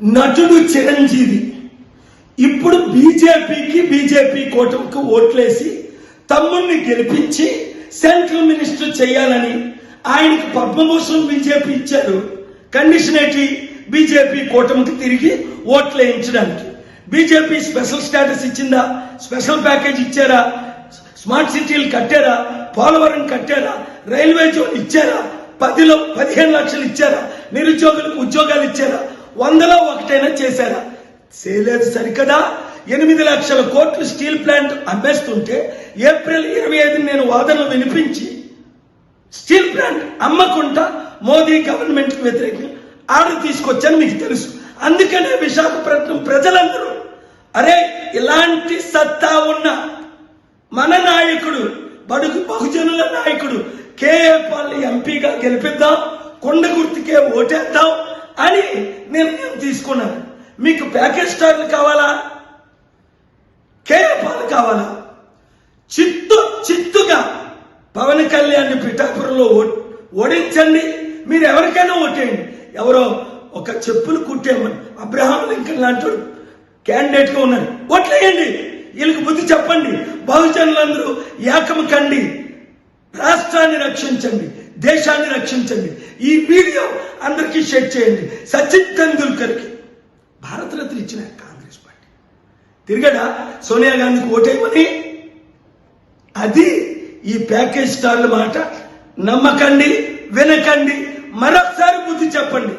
నటుడు చిరంజీవి ఇప్పుడు బీజేపీ కూటమికి ఓట్లేసి తమ్ముడిని గెలిపించి సెంట్రల్ మినిస్టర్ చేయాలని ఆయనకి పద్మభూషణ్ బీజేపీ ఇచ్చారు. కండిషన్ ఏంటి? బీజేపీ కూటమికి తిరిగి ఓట్లు వేయించడానికి. బీజేపీ స్పెషల్ స్టేటస్ ఇచ్చిందా? స్పెషల్ ప్యాకేజ్ ఇచ్చారా? స్మార్ట్ సిటీలు కట్టారా? పోలవరం కట్టారా? రైల్వే జోన్ ఇచ్చారా? 10లో 15 లక్షలు ఇచ్చారా? నిరుద్యోగులకు ఉద్యోగాలు ఇచ్చారా? 100లో 1 చేశారా? చేయలేదు. సరికదా 8 లక్షల కోట్లు స్టీల్ ప్లాంట్ అమ్మేస్తుంటే ఏప్రిల్ 25 నేను వాదనలు వినిపించి స్టీల్ ప్లాంట్ అమ్మకుండా మోదీ గవర్నమెంట్ కి వ్యతిరేకంగా ఆర్డర్ తీసుకొచ్చాను, మీకు తెలుసు. అందుకనే విశాఖపట్నం ప్రజలందరూ అరే ఇలాంటి సత్తా ఉన్న మన నాయకుడు, బడుగు బహుజనుల నాయకుడు కేఏ పాల్ ఎంపీగా గెలిపిద్దాం, కొండ గుర్తుకే ఓటేద్దాం అని నిర్ణయం తీసుకున్నాను. మీకు ప్యాకేజ్ స్టార్లు కావాలా? కేఏ పాల్ కావాలా? చిత్తుగా పవన్ కళ్యాణ్ పిఠాపురంలో ఓడించండి. మీరు ఎవరికైనా ఓటేయండి. ఎవరో ఒక చెప్పులు కుట్టేమని అబ్రహాం లింకన్ లాంటి క్యాండిడేట్ గా ఉన్నారు, ఓట్లేయండి. వీళ్ళకి బుద్ధి చెప్పండి. బహుజనులందరూ ఏకం కండి, రాష్ట్రాన్ని రక్షించండి, దేశాన్ని రక్షించండి. ఈ వీడియో అందరికీ షేర్ చేయండి. సచిన్ తెండూల్కర్ కి భారతరత్న ఇచ్చిన కాంగ్రెస్ పార్టీ తిరిగడా సోనియా గాంధీకి ఓటేయమని? అది ఈ ప్యాకేజ్ స్టార్ల మాట నమ్మకండి, వినకండి. మరొకసారి బుద్ధి చెప్పండి.